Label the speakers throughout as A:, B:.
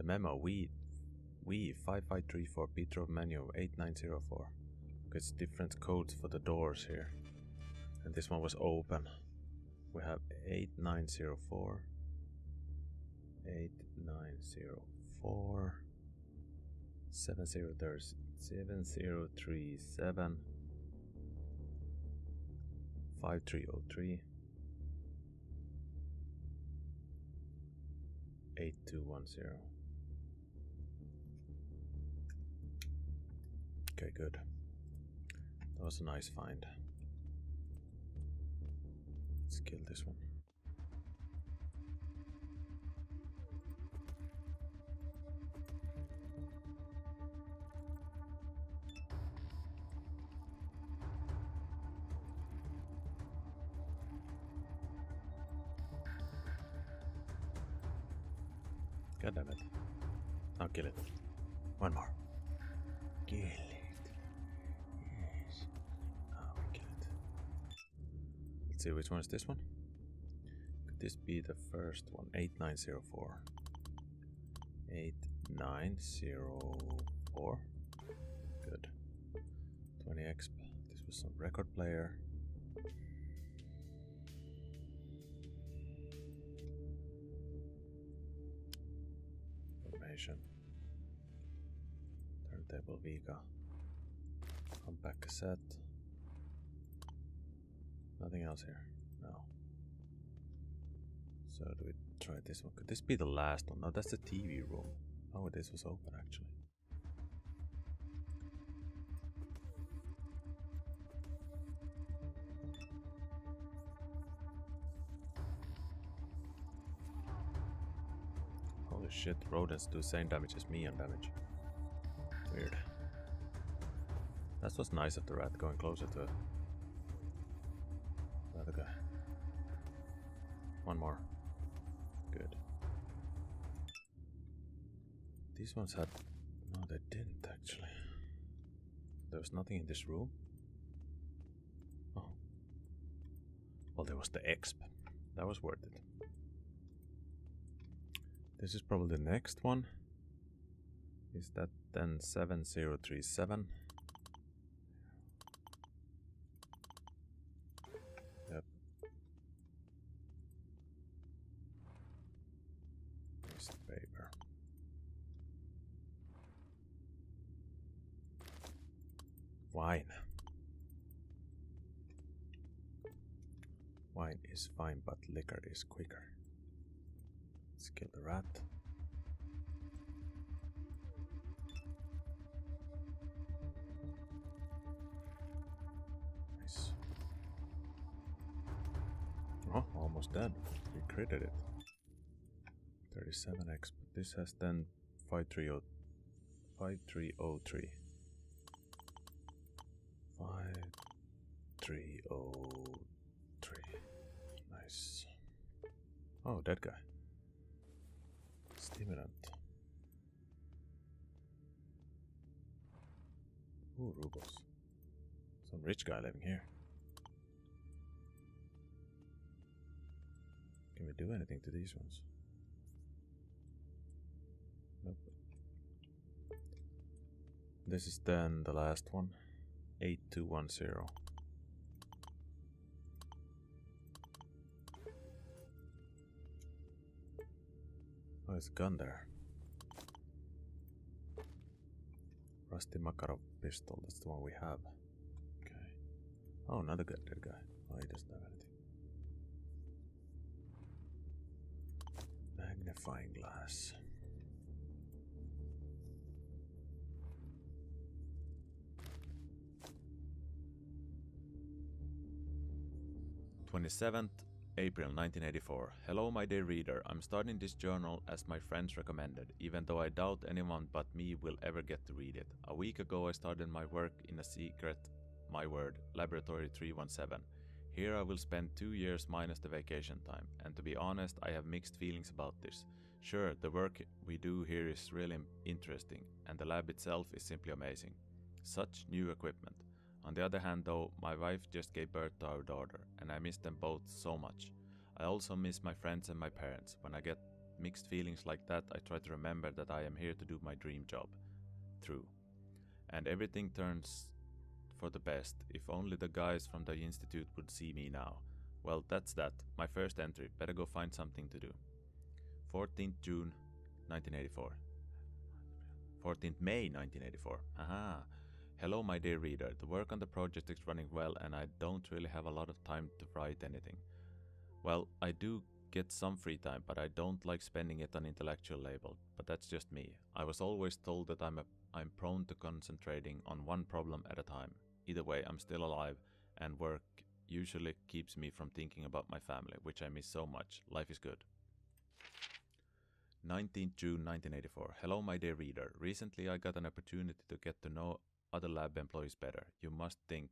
A: The memo, we 5534 Petrov menu 8904. It's different codes for the doors here. And this one was open. We have 8904. 8904. 7037. 5303. 8210. Okay, good. That was a nice find. Let's kill this one. God damn it. I'll kill it. One more. Kill it. Yes. Oh, we kill it. Let's see, which one is this one? Could this be the first one? 8904. 8904. Good. 20 exp. This was some record player. Turntable Vega. Compact cassette. Nothing else here. No. So do we try this one? Could this be the last one? No, that's the TV room. Oh, this was open actually. Holy shit, rodents do same damage as me on damage. Weird. That was nice of the rat going closer to the other guy. One more. Good. These ones had... No, they didn't actually. There was nothing in this room. Oh. Well, there was the exp. That was worth it. This is probably the next one. Is that then 7037? Yep. Piece of paper. Wine. Wine is fine, but liquor is quicker. Let's kill the rat. Nice. Oh, almost dead. We critted it. 37x, but this has then 5303. 5303. Nice. Oh, dead guy. Stimulant. Ooh, rubles. Some rich guy living here. Can we do anything to these ones? Nope. This is then the last one. 8210. Oh, there's a gun there. Rusty Makarov pistol, that's the one we have. Okay. Oh, another good dead guy. Oh, he doesn't have anything. Magnifying glass. (27th April 1984). Hello my dear reader, I'm starting this journal as my friends recommended, even though I doubt anyone but me will ever get to read it. A week ago I started my work in a secret, my word, Laboratory 317. Here I will spend 2 years minus the vacation time, and to be honest I have mixed feelings about this. Sure, the work we do here is really interesting, and the lab itself is simply amazing. Such new equipment. On the other hand though, my wife just gave birth to our daughter, and I miss them both so much. I also miss my friends and my parents. When I get mixed feelings like that, I try to remember that I am here to do my dream job. True. And everything turns for the best. If only the guys from the institute would see me now. Well, that's that. My first entry. Better go find something to do. 14th June 1984. 14th May 1984. Aha. Hello, my dear reader. The work on the project is running well and I don't really have a lot of time to write anything. Well, I do get some free time, but I don't like spending it on intellectual labor. But that's just me. I was always told that I'm prone to concentrating on one problem at a time. Either way, I'm still alive, and work usually keeps me from thinking about my family, which I miss so much. Life is good. 19th June 1984. Hello, my dear reader. Recently, I got an opportunity to get to know other lab employees better. You must think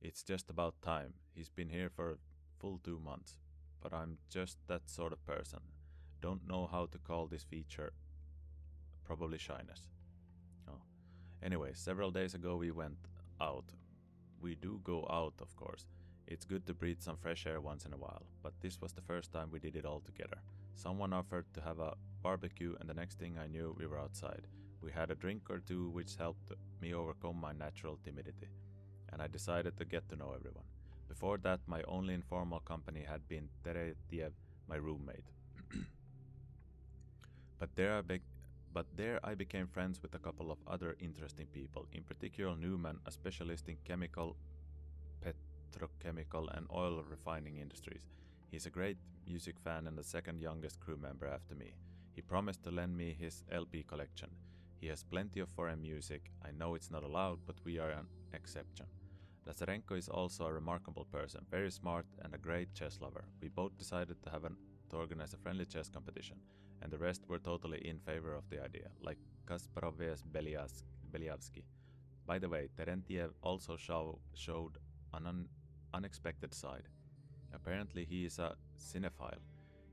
A: it's just about time. He's been here for a full 2 months. But I'm just that sort of person. Don't know how to call this feature. Probably shyness. Oh. Anyway, several days ago we went out. We do go out, of course. It's good to breathe some fresh air once in a while, but this was the first time we did it all together. Someone offered to have a barbecue, and the next thing I knew, we were outside. We had a drink or two, which helped me overcome my natural timidity, and I decided to get to know everyone. Before that, my only informal company had been Teretiev, my roommate. But there I became friends with a couple of other interesting people, in particular Newman, a specialist in chemical, petrochemical and oil refining industries. He's a great music fan and the second youngest crew member after me. He promised to lend me his LP collection. He has plenty of foreign music. I know it's not allowed, but we are an exception. Lazarenko is also a remarkable person, very smart and a great chess lover. We both decided to organize a friendly chess competition, and the rest were totally in favor of the idea, like Kasparov vs Belyavsky. By the way, Terentiev also showed an unexpected side. Apparently he is a cinephile.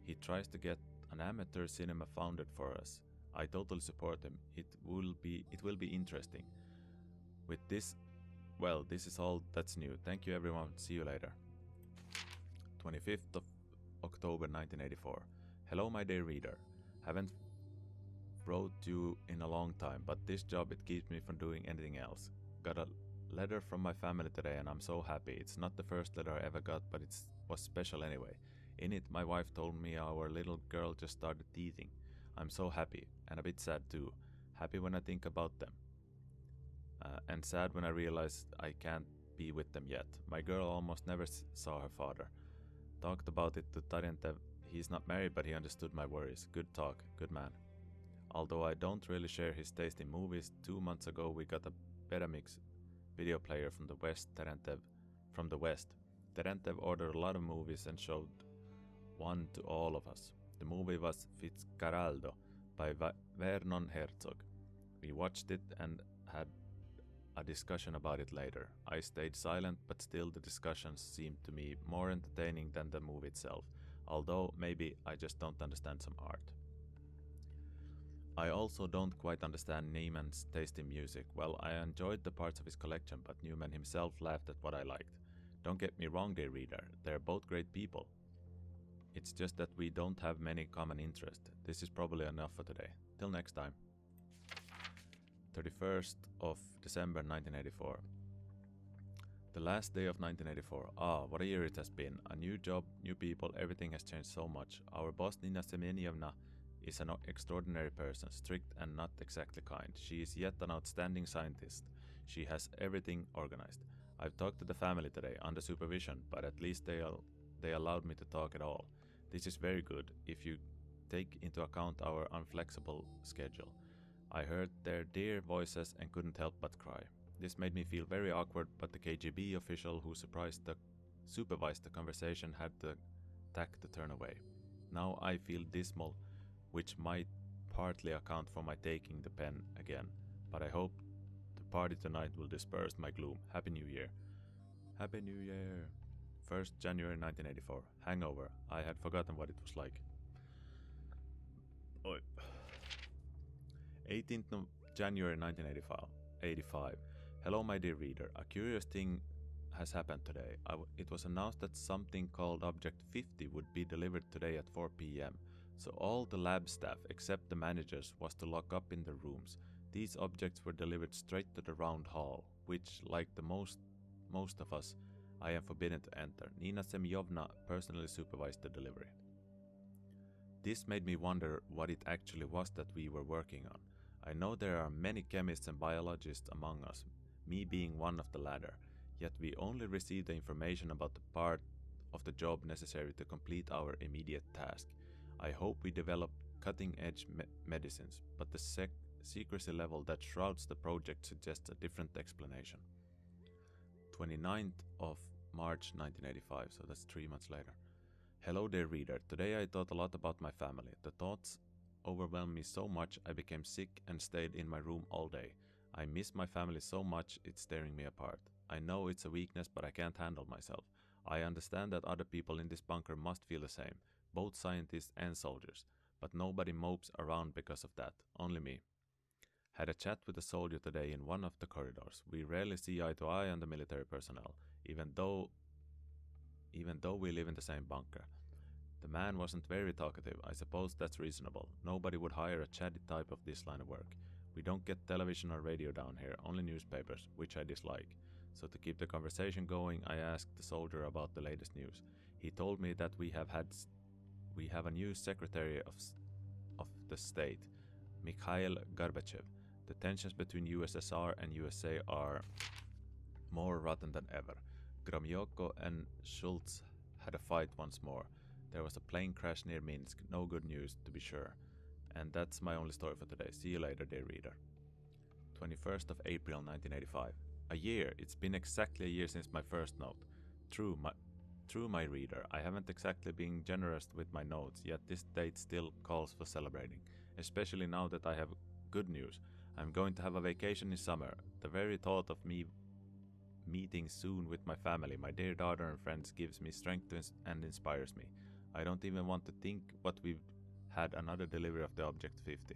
A: He tries to get an amateur cinema founded for us. I totally support him. It will be interesting. With this, well, this is all that's new. Thank you everyone. See you later. 25th of October 1984. Hello my dear reader. Haven't wrote you in a long time, but this job it keeps me from doing anything else. Got a letter from my family today and I'm so happy. It's not the first letter I ever got, but it was special anyway. In it, my wife told me our little girl just started teething. I'm so happy, and a bit sad too. Happy when I think about them. And sad when I realize I can't be with them yet. My girl almost never saw her father. Talked about it to Tarentev. He's not married, but he understood my worries. Good talk, good man. Although I don't really share his taste in movies, 2 months ago we got a Betamix video player from the West. Tarentev ordered a lot of movies and showed one to all of us. The movie was Fitzcarraldo by Vernon Herzog. We watched it and had a discussion about it later. I stayed silent, but still the discussions seemed to me more entertaining than the movie itself, although maybe I just don't understand some art. I also don't quite understand Neiman's taste in music. Well, I enjoyed the parts of his collection, but Newman himself laughed at what I liked. Don't get me wrong, dear reader, they're both great people. It's just that we don't have many common interests. This is probably enough for today. Till next time. 31st of December 1984. The last day of 1984. Ah, what a year it has been. A new job, new people, everything has changed so much. Our boss Nina Semenievna is an extraordinary person, strict and not exactly kind. She is yet an outstanding scientist. She has everything organized. I've talked to the family today, under supervision, but at least they allowed me to talk at all. This is very good, if you take into account our unflexible schedule. I heard their dear voices and couldn't help but cry. This made me feel very awkward, but the KGB official who supervised the conversation had the tact to turn away. Now I feel dismal, which might partly account for my taking the pen again, but I hope the party tonight will disperse my gloom. Happy New Year. Happy New Year. 1st January 1984. Hangover. I had forgotten what it was like. 18th of January 1985. Hello my dear reader. A curious thing has happened today. It was announced that something called Object 50 would be delivered today at 4 p.m. So all the lab staff, except the managers, was to lock up in their rooms. These objects were delivered straight to the round hall, which, like the most of us, I am forbidden to enter. Nina Semyovna personally supervised the delivery. This made me wonder what it actually was that we were working on. I know there are many chemists and biologists among us, me being one of the latter, yet we only received the information about the part of the job necessary to complete our immediate task. I hope we develop cutting-edge medicines, but the secrecy level that shrouds the project suggests a different explanation. 29th of March 1985, so that's 3 months later. Hello dear reader, today I thought a lot about my family. The thoughts overwhelmed me so much I became sick and stayed in my room all day. I miss my family so much it's tearing me apart. I know it's a weakness, but I can't handle myself. I understand that other people in this bunker must feel the same, both scientists and soldiers, but nobody mopes around because of that, only me. Had a chat with a soldier today in one of the corridors. We rarely see eye to eye on the military personnel, even though we live in the same bunker. The man wasn't very talkative. I suppose that's reasonable. Nobody would hire a chatty type of this line of work. We don't get television or radio down here, only newspapers, which I dislike. So to keep the conversation going, I asked the soldier about the latest news. He told me that we have a new Secretary of the State, Mikhail Gorbachev. The tensions between USSR and USA are more rotten than ever. Gromyko and Schultz had a fight once more. There was a plane crash near Minsk, no good news to be sure. And that's my only story for today. See you later, dear reader. 21st of April 1985. A year. It's been exactly a year since my first note. True, my reader, I haven't exactly been generous with my notes, yet this date still calls for celebrating. Especially now that I have good news. I'm going to have a vacation in summer. The very thought of me meeting soon with my family, my dear daughter and friends, gives me strength and inspires me. I don't even want to think what we've had another delivery of the Object 50.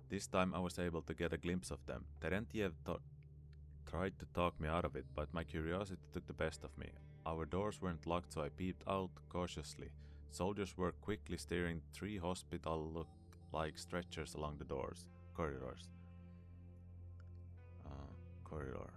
A: This time I was able to get a glimpse of them. Terentiev tried to talk me out of it, but my curiosity took the best of me. Our doors weren't locked, so I peeped out cautiously. Soldiers were quickly steering 3 hospital-like stretchers along the corridors. Corridor.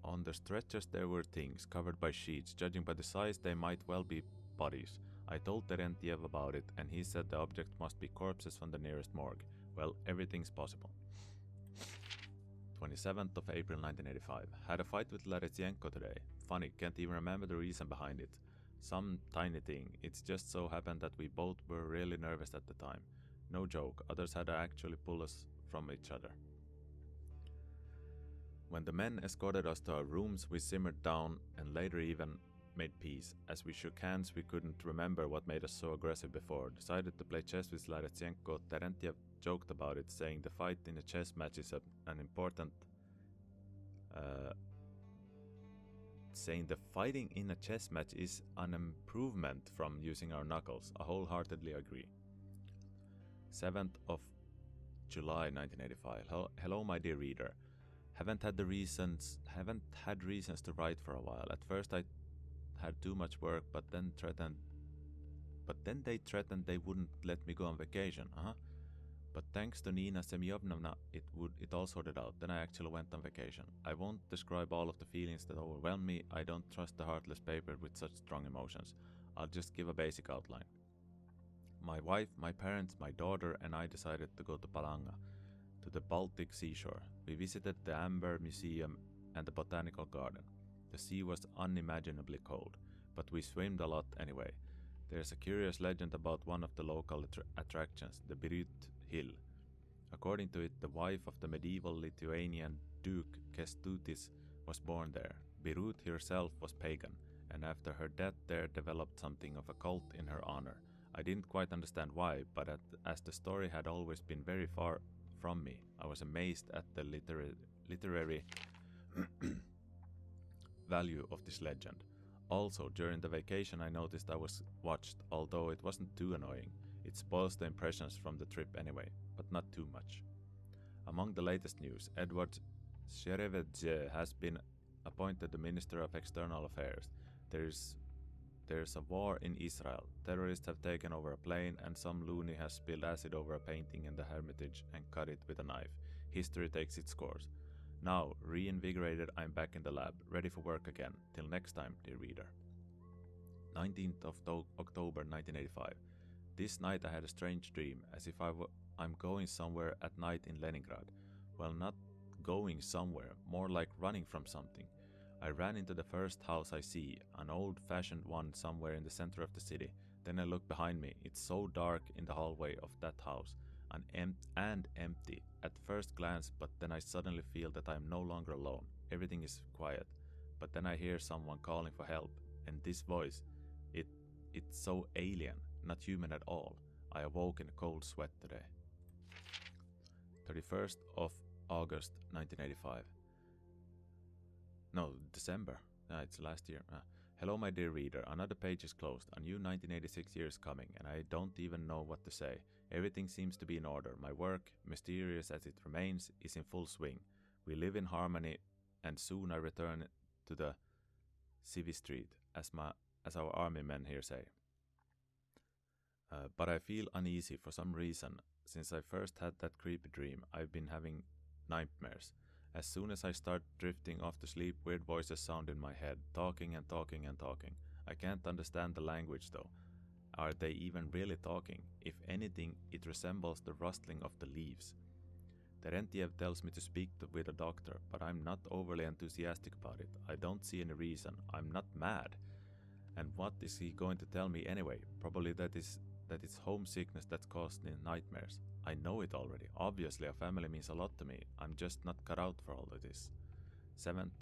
A: On the stretchers there were things, covered by sheets. Judging by the size, they might well be bodies. I told Terentiev about it, and he said the object must be corpses from the nearest morgue. Well, everything's possible. 27th of April 1985. Had a fight with Laretyenko today. Funny, can't even remember the reason behind it. Some tiny thing. It's just so happened that we both were really nervous at the time. No joke, others had to actually pull us from each other. When the men escorted us to our rooms, we simmered down and later even made peace. As we shook hands, we couldn't remember what made us so aggressive before. Decided to play chess with Laretyenko. Terentiev joked about it, saying the fight in a chess match is an important... saying the fighting in a chess match is an improvement from using our knuckles. I wholeheartedly agree. 7th of July 1985. Hello, my dear reader. Haven't had reasons to write for a while. At first I had too much work, but then they threatened they wouldn't let me go on vacation. But thanks to Nina Semyovna, it all sorted out. Then I actually went on vacation. I won't describe all of the feelings that overwhelmed me. I don't trust the heartless paper with such strong emotions. I'll just give a basic outline. My wife, my parents, my daughter, and I decided to go to Palanga, to the Baltic seashore. We visited the Amber Museum and the Botanical Garden. The sea was unimaginably cold, but we swam a lot anyway. There's a curious legend about one of the local attractions, the Birut Hill. According to it, the wife of the medieval Lithuanian Duke Kęstutis was born there. Birut herself was pagan, and after her death there developed something of a cult in her honor. I didn't quite understand why, but as the story had always been very far from me, I was amazed at the literary value of this legend. Also, during the vacation I noticed I was watched, although it wasn't too annoying. It spoils the impressions from the trip anyway, but not too much. Among the latest news, Edward Sherevedze has been appointed the Minister of External Affairs. There is There's a war in Israel. Terrorists have taken over a plane and some loony has spilled acid over a painting in the Hermitage and cut it with a knife. History takes its course. Now, reinvigorated, I'm back in the lab, ready for work again. Till next time, dear reader. 19th of October 1985. This night I had a strange dream, as if I'm going somewhere at night in Leningrad. Well, not going somewhere, more like running from something. I ran into the first house I see, an old-fashioned one somewhere in the center of the city. Then I look behind me. It's so dark in the hallway of that house, and empty at first glance, but then I suddenly feel that I'm no longer alone. Everything is quiet, but then I hear someone calling for help, and this voice, it's so alien, not human at all. I awoke in a cold sweat today. 31st of August 1985. No, December. It's last year. Hello, my dear reader. Another page is closed. A new 1986 year is coming, and I don't even know what to say. Everything seems to be in order. My work, mysterious as it remains, is in full swing. We live in harmony, and soon I return to the Civvy Street, as our army men here say. But I feel uneasy for some reason. Since I first had that creepy dream, I've been having nightmares. As soon as I start drifting off to sleep, weird voices sound in my head, talking and talking and talking. I can't understand the language though. Are they even really talking? If anything, it resembles the rustling of the leaves. Terentiev tells me to speak with a doctor, but I'm not overly enthusiastic about it. I don't see any reason. I'm not mad. And what is he going to tell me anyway? Probably that it's homesickness that caused me nightmares. I know it already. Obviously, a family means a lot to me. I'm just not cut out for all of this. 7th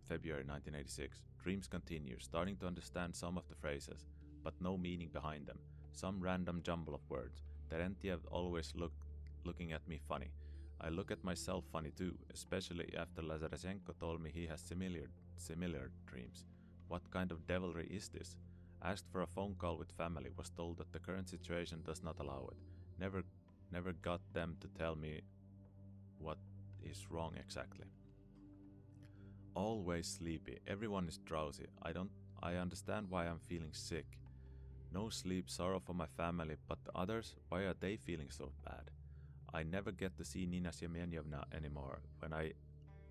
A: February 1986. Dreams continue, starting to understand some of the phrases, but no meaning behind them. Some random jumble of words. Terentiev always looking at me funny. I look at myself funny too, especially after Lazarenko told me he has similar dreams. What kind of devilry is this? Asked for a phone call with family, was told that the current situation does not allow it. Never got them to tell me what is wrong exactly. Always sleepy, everyone is drowsy. I understand why I'm feeling sick. No sleep, sorrow for my family, but the others, why are they feeling so bad? I never get to see Nina Semyenovna anymore.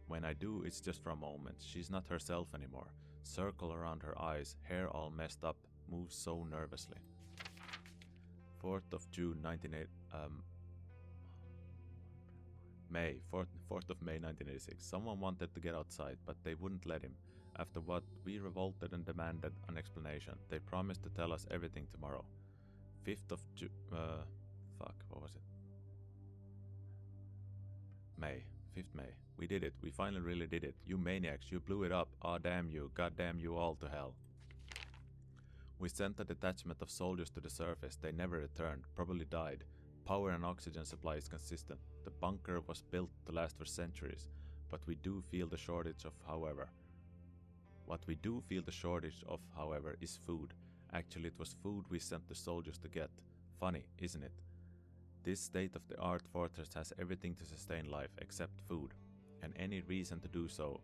A: When I do, it's just for a moment. She's not herself anymore. Circle around her eyes, hair all messed up, moves so nervously. 4th of June 4th of May 1986. Someone wanted to get outside, but they wouldn't let him. After what, we revolted and demanded an explanation. They promised to tell us everything tomorrow. 5th of what was it? May. 5th May. We did it. We finally really did it. You maniacs, you blew it up. Ah, damn you. God damn you all to hell. We sent a detachment of soldiers to the surface. They never returned. Probably died. Power and oxygen supply is consistent. The bunker was built to last for centuries. But we do feel the shortage of, however. What we do feel the shortage of, however, is food. Actually, it was food we sent the soldiers to get. Funny, isn't it? This state-of-the-art fortress has everything to sustain life except food, and any reason to do so.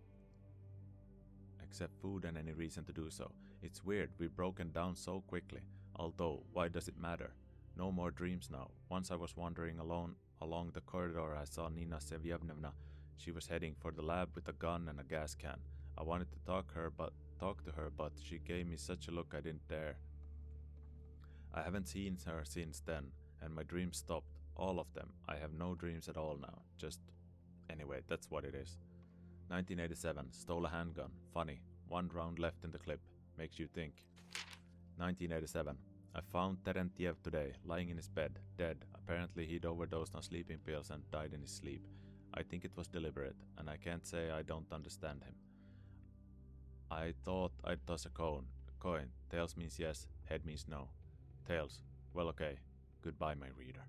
A: It's weird, we've broken down so quickly. Although, why does it matter? No more dreams now. Once I was wandering alone along the corridor, I saw Nina Semyenovna. She was heading for the lab with a gun and a gas can. I wanted to talk to her, but she gave me such a look I didn't dare. I haven't seen her since then, and my dreams stopped. All of them. I have no dreams at all now. Anyway, that's what it is. 1987. Stole a handgun. Funny. 1 round left in the clip. Makes you think. 1987. I found Terentiev today, lying in his bed, dead. Apparently he'd overdosed on sleeping pills and died in his sleep. I think it was deliberate, and I can't say I don't understand him. I thought I'd toss a coin. Tails means yes, head means no. Tails. Well, okay. Goodbye, my reader.